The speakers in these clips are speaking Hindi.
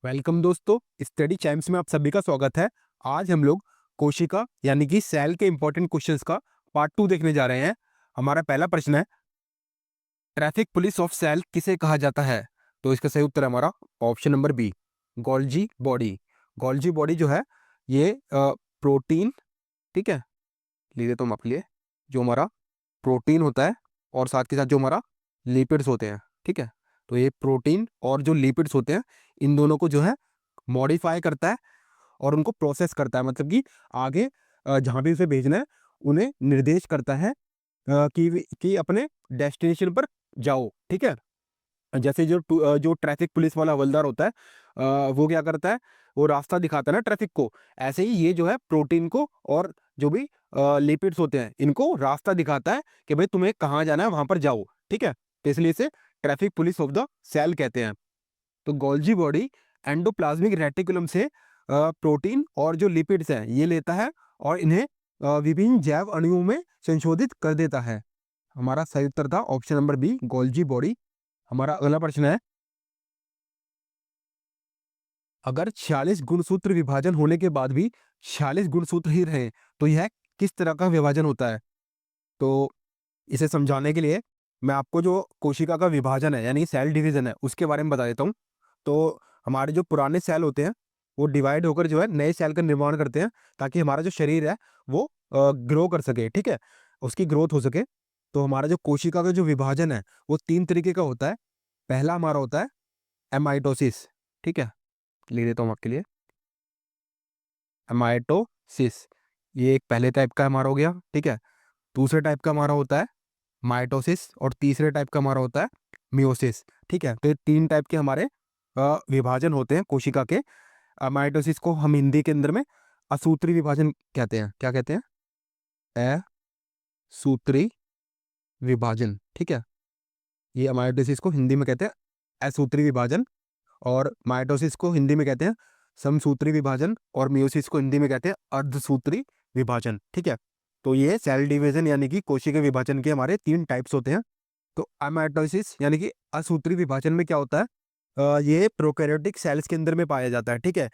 वेलकम दोस्तों, स्टडी चाइम्स में आप सभी का स्वागत है। आज हम लोग कोशिका यानी कि सेल के इंपॉर्टेंट क्वेश्चंस का पार्ट 2 देखने जा रहे हैं। हमारा पहला प्रश्न है, ट्रैफिक पुलिस ऑफ सेल किसे कहा जाता है? तो इसका सही उत्तर है हमारा option number B, Golgi body. Golgi body जो है ये प्रोटीन, ठीक है, ले लेता हूँ आपके लिए, जो हमारा प्रोटीन होता है और साथ के साथ जो हमारा लिपिड्स होते हैं, ठीक है। तो ये प्रोटीन और जो लिपिड्स होते हैं, इन दोनों को जो है मॉडिफाई करता है और उनको प्रोसेस करता है, मतलब कि आगे जहाँ भी उसे भेजना है उन्हें निर्देश करता है कि अपने डेस्टिनेशन पर जाओ, ठीक है। जैसे जो ट्रैफिक पुलिस वाला हवलदार होता है, वो क्या करता है, वो रास्ता दिखाता है ना ट्रैफिक को। ऐसे ही ये जो है प्रोटीन को और जो भी लिपिड्स होते हैं इनको रास्ता दिखाता है कि भाई तुम्हें कहाँ जाना है, वहां पर जाओ, ठीक है। तो इसलिए इसे traffic police of the cell कहते हैं। तो गोल्जी बॉडी एंडोप्लाज्मिक रेटिकुलम से प्रोटीन और जो लिपिड्स हैं ये लेता है और इन्हें विभिन्न जैव अणुओं में संशोधित कर देता है। हमारा सही उत्तर था option number B, Golgi body. हमारा अगला प्रश्न है, अगर 46 गुणसूत्र विभाजन होने के बाद भी 46 गुणसूत्र ही रहे तो यह किस तरह का विभाजन होता है? तो इसे समझाने के लिए मैं आपको जो कोशिका का विभाजन है यानी सेल डिवीजन है उसके बारे में बता देता हूँ। तो हमारे जो पुराने सेल होते हैं वो डिवाइड होकर जो है नए सेल का निर्माण करते हैं, ताकि हमारा जो शरीर है वो ग्रो कर सके, ठीक है, उसकी ग्रोथ हो सके। तो हमारा जो कोशिका का जो विभाजन है वो 3 तरीके का होता है। पहला हमारा होता है एमाइटोसिस, ठीक है, लिख देता हूँ आपके लिए, एमाइटोसिस, ये एक पहले टाइप का हमारा हो गया, ठीक है। दूसरे टाइप का हमारा होता है माइटोसिस और तीसरे टाइप का हमारा होता है मियोसिस, ठीक है। तो ये 3 टाइप के हमारे विभाजन होते हैं कोशिका के। माइटोसिस को हम हिंदी के अंदर में असूत्री विभाजन कहते हैं। क्या कहते हैं? असूत्री विभाजन, ठीक है। ये माइटोसिस को हिंदी में कहते हैं असूत्री विभाजन, और माइटोसिस को हिंदी में कहते हैं समसूत्री विभाजन, और मियोसिस को हिंदी में कहते हैं अर्धसूत्री विभाजन, ठीक है। तो ये सेल डिवीजन यानी कि कोशिका विभाजन के हमारे 3 टाइप्स होते हैं। तो अमाइटोसिस यानी कि असूत्री विभाजन में क्या होता है, ये प्रोकैरियोटिक सेल्स के अंदर में पाया जाता है, ठीक है।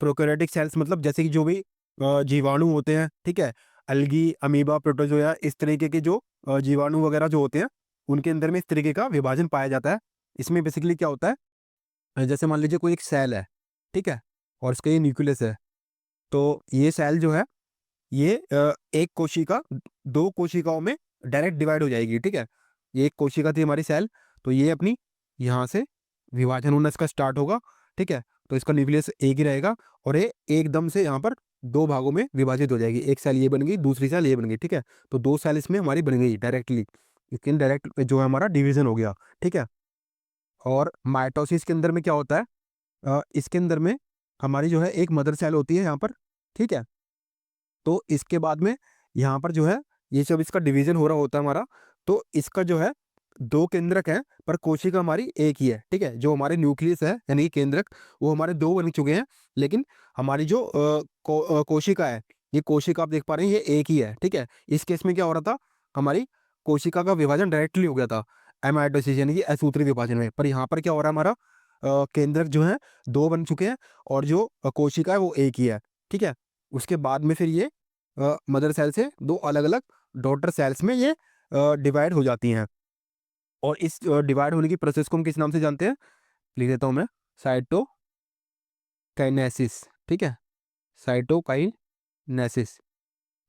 प्रोकैरियोटिक सेल्स मतलब जैसे कि जो भी जीवाणु होते हैं, ठीक है, अलगी, अमीबा, प्रोटोजोआ, इस तरीके के जो जीवाणु वगैरह जो होते हैं उनके अंदर में इस तरीके का विभाजन पाया जाता है। इसमें बेसिकली क्या होता है, जैसे मान लीजिए कोई एक सेल है, ठीक है, और इसका ये न्यूक्लियस है। तो ये सेल जो है ये एक कोशिका 2 कोशिकाओं में डायरेक्ट डिवाइड हो जाएगी, ठीक है। ये एक कोशिका थी हमारी सेल, तो ये अपनी यहाँ से विभाजन होना इसका स्टार्ट होगा, ठीक है। तो इसका न्यूक्लियस एक ही रहेगा और ये एकदम से यहाँ पर 2 भागों में विभाजित हो जाएगी। एक सेल ये बन गई, दूसरी सेल ये बन गई, ठीक है। तो 2 सेल इसमें हमारी बन गई डायरेक्टली। इसके इनडायरेक्ट जो है हमारा डिवीजन हो गया, ठीक है। और माइटोसिस के अंदर में क्या होता है, इसके अंदर में हमारी जो है एक मदर सेल होती है यहाँ पर, ठीक है। तो इसके बाद में यहाँ पर जो है ये जब इसका डिवीजन हो रहा होता है हमारा, तो इसका जो है 2 केंद्रक हैं पर कोशिका हमारी एक ही है, ठीक है। जो हमारे न्यूक्लियस है यानी कि केंद्रक वो हमारे 2 बन चुके हैं, लेकिन हमारी जो कोशिका है, ये कोशिका आप देख पा रहे हैं ये एक ही है, ठीक है। इस केस में क्या हो रहा था, हमारी कोशिका का विभाजन डायरेक्टली हो गया था एमाइटोसिस यानी कि असूत्री विभाजन में। पर यहाँ पर क्या हो रहा है, हमारा केंद्रक जो है 2 बन चुके हैं और जो कोशिका है वो एक ही है, ठीक है। उसके बाद में फिर ये मदर सेल से 2 अलग-अलग डॉटर सेल्स में ये डिवाइड हो जाती हैं। और इस डिवाइड होने की प्रोसेस को हम किस नाम से जानते हैं? लिख देता हूँ मैं, साइटोकाइनेसिस, ठीक है? साइटोकाइनेसिस।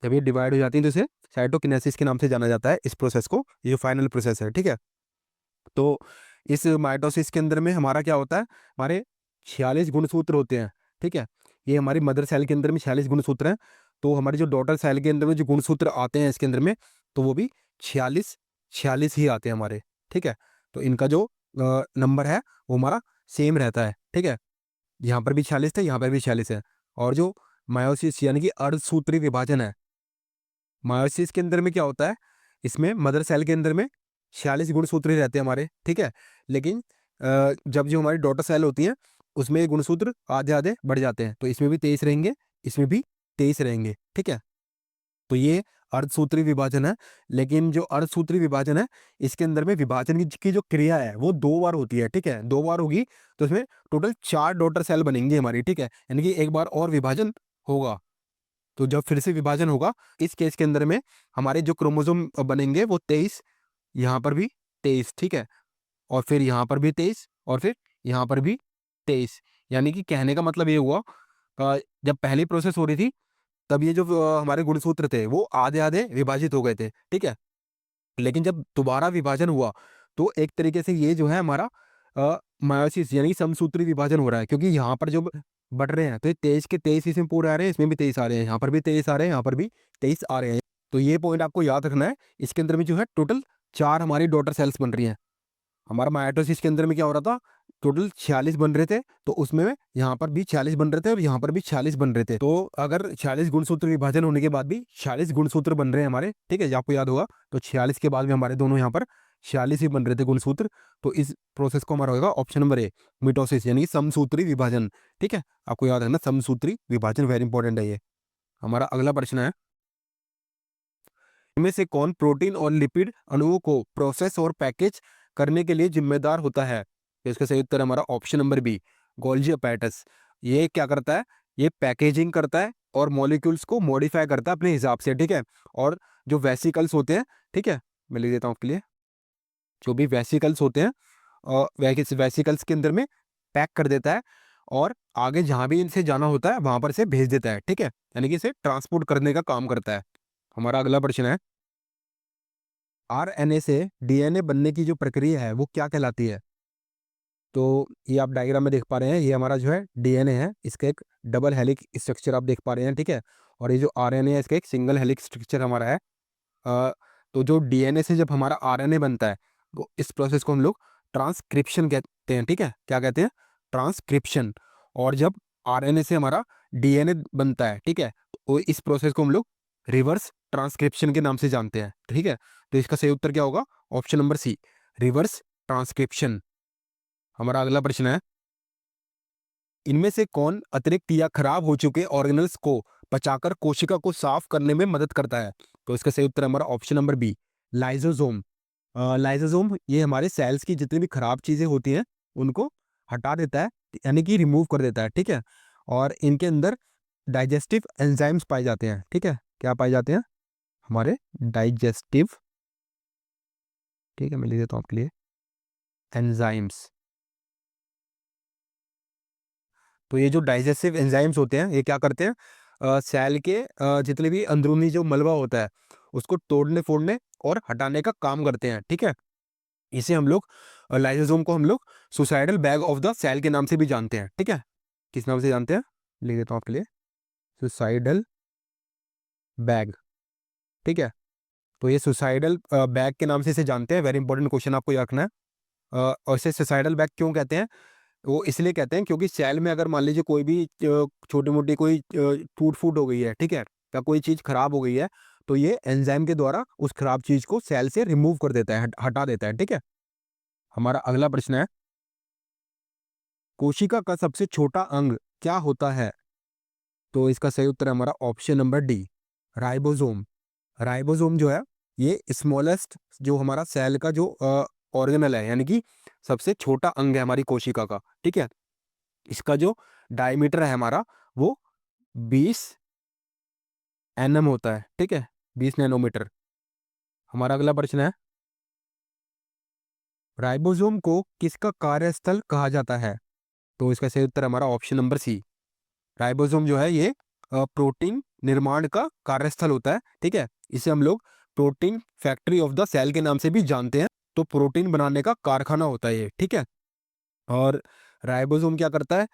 जब ये डिवाइड हो जाती हैं तो इसे साइटोकिनेसिस के नाम से जाना जाता है इस प्रोसेस को, ये जो फाइनल प्रोसेस है, ठीक है? तो इस माइटोसिस के अंदर में हमारा क्या होता है, हमारे 46 गुणसूत्र होते हैं, ठीक है? ये हमारी मदर सेल के अंदर में 46 गुणसूत्र हैं, तो हमारी जो डॉटर सेल के अंदर में जो गुणसूत्र आते हैं इसके अंदर में, तो वो भी 46 ही आते हैं हमारे, ठीक है? तो इनका जो नंबर है वो हमारा सेम रहता है, ठीक है? यहाँ पर भी 46 थे, यहाँ पर भी 46 है। और जो मायोसिस यानी कि अर्धसूत्री विभाजन है, मायोसिस के अंदर में क्या होता है, इसमें मदर सेल के अंदर में 46 गुणसूत्र ही रहते हैं हमारे, ठीक है। लेकिन जब जो हमारी डॉटर सेल होती है उसमें ये गुणसूत्र आधे आधे बढ़ जाते हैं, तो इसमें भी 23 रहेंगे, इसमें भी 23 रहेंगे, ठीक है। तो ये अर्धसूत्री विभाजन है, लेकिन जो अर्धसूत्री विभाजन है इसके अंदर में विभाजन की जो क्रिया है वो 2 बार होती है, ठीक है? 2 बार होगी तो इसमें टोटल 4 डॉटर सेल बनेंगी हमारी, ठीक है? यानी कि एक बार और विभाजन होगा। तो जब फिर से विभाजन होगा, इस केस के अंदर में हमारे जो क्रोमोसोम बनेंगे वो 23, यहाँ पर भी 23, ठीक है? और फिर यहाँ पर भी 23 और फिर यहाँ पर भी 23। यानी कि कहने का मतलब ये हुआ जब पहली प्रोसेस हो रही थी तब ये जो हमारे गुणसूत्र थे वो आधे-आधे विभाजित हो गए थे, ठीक है? लेकिन जब दोबारा विभाजन हुआ तो एक तरीके से ये जो है हमारा मायोसिस यानी समसूत्री विभाजन हो रहा है, क्योंकि यहाँ पर जो बढ़ रहे हैं तो ये 23 के 23 इसमें पूरे आ रहे हैं, इसमें भी 23 आ रहे हैं, यहाँ पर भी 23 आ रहे हैं, यहाँ पर भी 23 आ रहे हैं। तो ये पॉइंट आपको याद रखना है। इसके अंदर में जो है टोटल 4 हमारी डॉटर सेल्स बन रही हैं। हमारा माइटोसिस के अंदर में क्या हो रहा था, टोटल 46 बन रहे थे, तो उसमें यहाँ पर भी 46 बन रहे थे और यहाँ पर भी 46 बन रहे थे। तो अगर 46 गुणसूत्र विभाजन होने के बाद भी 46 गुणसूत्र बन रहे हैं हमारे, ठीक है? आपको याद होगा, तो 46 के बाद भी हमारे दोनों यहाँ पर 46 ही बन रहे थे गुणसूत्र। तो इस प्रोसेस को हमारा होगा ऑप्शन नंबर ए, मिटोसिस यानी समसूत्री विभाजन, ठीक है? आपको याद रखना समसूत्री विभाजन वेरी इंपॉर्टेंट है ये। हमारा अगला प्रश्न है, इनमें से कौन प्रोटीन और लिपिड अणुओं को प्रोसेस और पैकेज करने के लिए जिम्मेदार होता है? तो इसका सही उत्तर हमारा option number B, Golgi apparatus. ये क्या करता है, ये पैकेजिंग करता है और मॉलिक्यूल्स को मॉडिफाई करता है अपने हिसाब से, ठीक है? और जो वेसिकल्स होते हैं, ठीक है, मैं लिख देता हूँ आपके लिए, जो भी वेसिकल्स होते हैं वेसिकल्स के अंदर में पैक कर देता है और आगे जहां भी इनसे जाना होता है वहां पर से भेज देता है, ठीक है? यानी कि इसे ट्रांसपोर्ट करने का काम करता है। हमारा अगला प्रश्न है, आरएनए से डीएनए बनने की जो प्रक्रिया है वो क्या कहलाती है? तो ये आप डायग्राम में देख पा रहे हैं, ये हमारा जो है डीएनए है, इसका एक डबल हेलिक्स स्ट्रक्चर आप देख पा रहे हैं, ठीक है? और ये जो आरएनए है इसका एक सिंगल हेलिक्स स्ट्रक्चर हमारा है। अ, तो जो डीएनए से जब हमारा आरएनए बनता है तो इस प्रोसेस को हम लोग ट्रांसक्रिप्शन कहते हैं, ठीक है? क्या कहते हैं? ट्रांसक्रिप्शन। और जब आरएनए से हमारा डीएनए बनता है, ठीक है? तो इस प्रोसेस को हम लोग रिवर्स ट्रांसक्रिप्शन के नाम से जानते हैं, ठीक है? तो इसका सही उत्तर क्या होगा? Option number C, reverse transcription. हमारा अगला प्रश्न है, इनमें से कौन अतिरिक्त या खराब हो चुके ऑर्गेनल्स को पचाकर कोशिका को साफ करने में मदद करता है? तो इसका सही उत्तर हमारा option number B, lysosome. Lysosome ये हमारे सेल्स की जितनी भी खराब चीजें होती हैं उनको हटा देता है, यानी कि रिमूव कर देता है, ठीक है? और इनके अंदर डाइजेस्टिव एंजाइम्स पाए जाते हैं, ठीक है? क्या पाए जाते हैं? हमारे डाइजेस्टिव, ठीक है, मैं लिख देता हूँ आपके लिए, एंजाइम्स। तो ये जो डाइजेस्टिव एंजाइम्स होते हैं ये क्या करते हैं, सेल के जितने भी अंदरूनी जो मलबा होता है उसको तोड़ने फोड़ने और हटाने का काम करते हैं, ठीक है? इसे हम लोग लाइसोसोम को हम लोग suicidal bag of the cell के नाम से भी जानते हैं, ठीक है? किस नाम से जानते हैं? लिख देता हूँ आपके लिए, सुसाइडल बैग, ठीक है? तो ये सुसाइडल बैग के नाम से इसे जानते हैं। वेरी इंपॉर्टेंट क्वेश्चन आपको याद रखना है। और इसे सुसाइडल बैग क्यों कहते हैं? वो इसलिए कहते हैं क्योंकि सेल में अगर मान लीजिए कोई भी छोटी-मोटी कोई टूट-फूट हो गई है, ठीक है? या कोई चीज़ खराब हो गई है, तो ये एंजाइम के द्वारा उस खराब चीज़ को सेल से रिमूव कर देता है, हटा देता है, ठीक है? हमारा अगला प्रश्न है, कोशिका का सबसे छोटा अंग क्या होता है? तो इसका सही उत्तर है हमारा option number D, ribosome. Ribosome जो है ये स्मॉलेस्ट जो हमारा सेल का जो ऑर्गेनल है, यानी कि सबसे छोटा अंग है हमारी कोशिका का, ठीक है? इसका जो डायमीटर है हमारा वो 20 एनएम होता है, ठीक है? 20 नैनोमीटर। हमारा अगला प्रश्न है, राइबोसोम को किसका कार्यस्थल कहा जाता है? तो इसका सही उत्तर हमारा ऑप्शन नंबर सी, राइबोसोम जो है ये प्रोटीन निर्माण का कार्यस्थल होता है, ठीक है? इसे हम लोग protein factory of the cell के नाम से भी जानते हैं। तो प्रोटीन बनाने का कारखाना होता है ये, ठीक है? और राइबोसोम क्या करता है?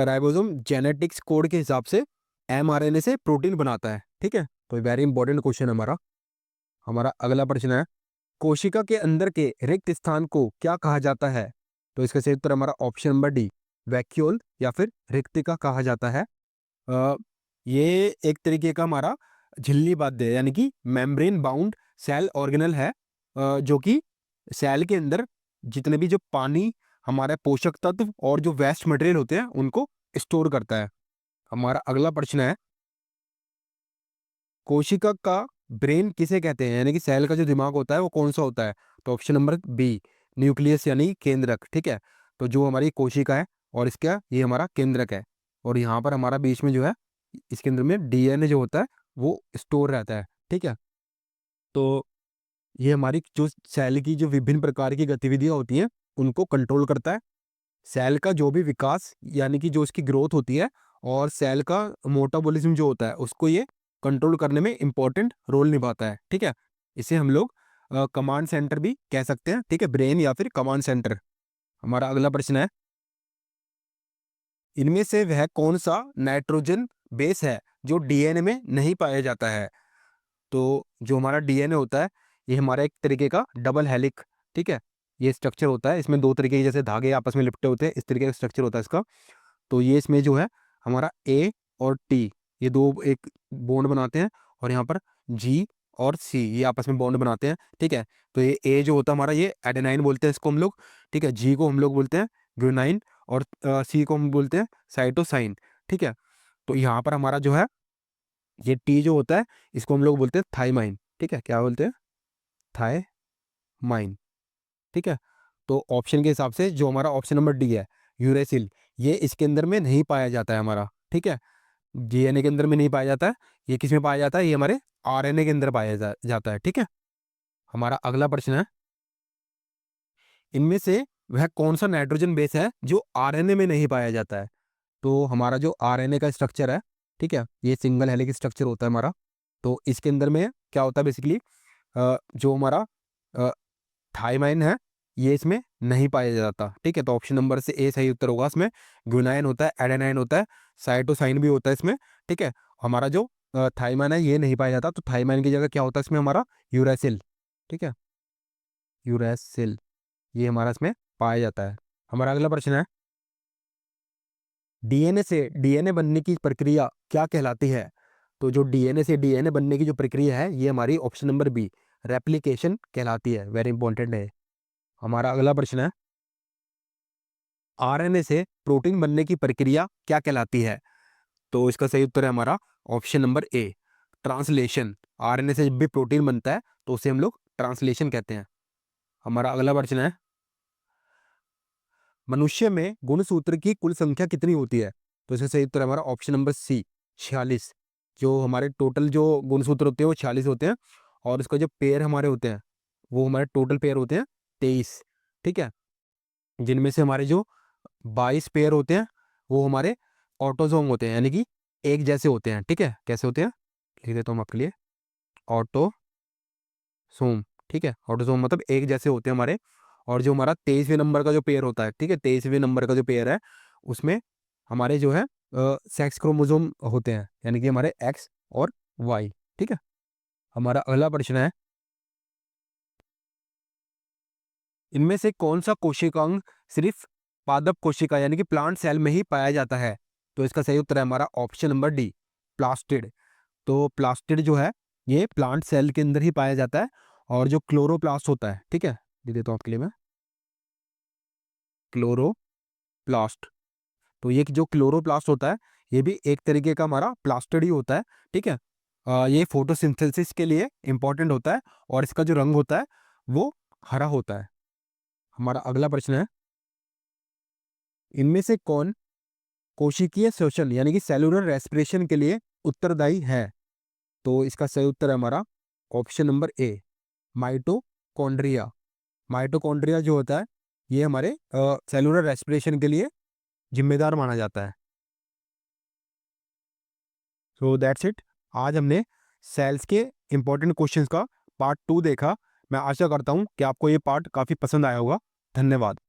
राइबोसोम जेनेटिक्स कोड के हिसाब से एमआरएनए से प्रोटीन बनाता है, ठीक है? तो वेरी इंपॉर्टेंट क्वेश्चन हमारा। हमारा अगला प्रश्न है, कोशिका के अंदर के रिक्त स्थान को क्या कहा जाता है? तो इसका सही उत्तर हमारा ऑप्शन नंबर डी, वैक्यूल या फिर रिक्तिका कहा जाता है। अ, ये एक तरीके का हमारा झिल्ली बाध्य यानी कि मेम्ब्रेन बाउंड सेल ऑर्गेनल है, जो कि सेल के अंदर जितने भी जो पानी, हमारे पोषक तत्व और जो वेस्ट मटेरियल होते हैं उनको स्टोर करता है। हमारा अगला प्रश्न है, कोशिका का ब्रेन किसे कहते हैं, यानी कि सेल का जो दिमाग होता है वो कौन सा होता है? तो ऑप्शन नंबर बी, न्यूक्लियस यानी केंद्रक, ठीक है। तो जो हमारी कोशिका है और इसका ये हमारा केंद्रक है, और यहाँ पर हमारा बीच में जो है इसके अंदर में डीएनए जो होता है वो स्टोर रहता है, ठीक है। तो ये हमारी जो सेल की जो विभिन्न प्रकार की गतिविधियां होती हैं उनको कंट्रोल करता है। सेल का जो भी विकास यानी कि जो इसकी ग्रोथ होती है और सेल का मोटाबॉलिज्म जो होता है उसको ये कंट्रोल करने में इंपॉर्टेंट रोल निभाता है, ठीक है। इसे हम लोग कमांड सेंटर भी कह सकते हैं, ठीक है, ब्रेन या फिर कमांड सेंटर। हमारा अगला प्रश्न है, इनमें से वह कौन सा नाइट्रोजन बेस है जो डीएनए में नहीं पाया जाता है? तो जो हमारा डीएनए होता है ये हमारा एक तरीके का डबल हेलिक, ठीक है, ये स्ट्रक्चर होता है। इसमें दो तरीके के जैसे धागे आपस में लिपटे होते हैं, इस तरीके का स्ट्रक्चर होता है इसका। तो ये इसमें जो है हमारा ए और टी, ये दो एक बॉन्ड बनाते हैं, और यहाँ पर जी और सी ये आपस में बॉन्ड बनाते हैं, ठीक है। तो ये ए जो होता है हमारा ये एडेनाइन बोलते हैं इसको हम लोग, ठीक है। जी को हम लोग बोलते हैं ग्लूनाइन, और सी को हम बोलते हैं साइटोसाइन, ठीक है। तो यहाँ पर हमारा जो है ये टी जो होता है इसको हम लोग बोलते हैं थाइमाइन, ठीक है। क्या बोलते हैं? थाइमाइन, ठीक है। तो ऑप्शन के हिसाब से जो हमारा ऑप्शन नंबर डी है, यूरेसिल, ये इसके अंदर में नहीं पाया जाता है हमारा, ठीक है। डीएनए के अंदर में नहीं पाया जाता है। ये किस में पाया जाता है? ये हमारे आरएनए के अंदर पाया जाता है, ठीक है। हमारा अगला प्रश्न है, इनमें से वह कौन सा नाइट्रोजन बेस है जो आरएनए में नहीं पाया जाता है? तो हमारा जो आरएनए का स्ट्रक्चर है, ठीक है, ये सिंगल हेलिक स्ट्रक्चर होता है हमारा। तो इसके अंदर में क्या होता है बेसिकली, जो हमारा थाइमाइन है ये इसमें नहीं पाया जाता, ठीक है। तो ऑप्शन नंबर से ए सही उत्तर होगा। इसमें ग्लूनाइन होता है, एडेनाइन होता है, साइटोसाइन भी होता है इसमें, ठीक है। हमारा जो थाइमाइन है ये नहीं पाया जाता, तो थाइमाइन की जगह क्या होता है इसमें हमारा यूरासिल, ठीक है, यूरासिल ये हमारा इसमें पाया जाता है। हमारा अगला प्रश्न है, डीएनए से डीएनए बनने की प्रक्रिया क्या कहलाती है? तो जो डीएनए से डीएनए बनने की जो प्रक्रिया है ये हमारी ऑप्शन नंबर बी, रेप्लिकेशन कहलाती है। वेरी इंपॉर्टेंट है। हमारा अगला प्रश्न है, आरएनए से प्रोटीन बनने की प्रक्रिया क्या कहलाती है? तो इसका सही उत्तर है हमारा option number A, translation. RNA से जब भी प्रोटीन बनता है तो उसे हम लोग ट्रांसलेशन कहते हैं। हमारा अगला प्रश्न है, मनुष्य में गुणसूत्र की कुल संख्या कितनी होती है? तो इसका सही उत्तर है हमारा ऑप्शन नंबर सी, 46। जो हमारे टोटल जो गुणसूत्र होते हैं वो 46 होते हैं, और इसका जो पेयर हमारे होते हैं वो हमारे टोटल पेयर होते हैं 23, ठीक है। जिनमें से हमारे जो 22 पेयर होते हैं वो हमारे ऑटोसोम होते हैं, यानी कि एक जैसे होते हैं, ठीक है। कैसे होते हैं लिख देता हूँ आपके लिए, ऑटोसोम, ठीक है। ऑटोसोम मतलब एक जैसे होते हैं हमारे। और जो हमारा 23वें नंबर का जो पेयर होता है, ठीक है, 23वें नंबर का जो पेयर है उसमें हमारे जो है सेक्स क्रोमोसोम होते हैं, यानी कि हमारे एक्स और वाई, ठीक है। हमारा अगला प्रश्न है, इनमें से कौन सा कोशिकांग सिर्फ पादप कोशिका यानी कि प्लांट सेल में ही पाया जाता है? तो इसका सही उत्तर है हमारा ऑप्शन नंबर डी, प्लास्टिड। तो प्लास्टिड जो है ये प्लांट सेल के अंदर ही पाया जाता है। और जो क्लोरोप्लास्ट होता है, ठीक है, दे देता हूँ आपके लिए मैं, क्लोरोप्लास्ट। तो ये जो क्लोरोप्लास्ट होता है ये भी एक तरीके का हमारा प्लास्टिड ही होता है, ठीक है। ये फोटोसिंथेसिस के लिए इंपॉर्टेंट होता है, और इसका जो रंग होता है वो हरा होता है। हमारा अगला प्रश्न है, इनमें से कौन कोशिकीय श्वसन यानी कि सेलुलर रेस्पिरेशन के लिए उत्तरदायी है? तो इसका सही उत्तर है हमारा option number A, mitochondria. Mitochondria जो होता है ये हमारे सेलुलर रेस्पिरेशन के लिए जिम्मेदार माना जाता है। So that's it. आज हमने सेल्स के इंपॉर्टेंट क्वेश्चंस का पार्ट 2 देखा। मैं आशा करता हूँ कि आपको ये पार्ट काफ़ी पसंद आया होगा। धन्यवाद।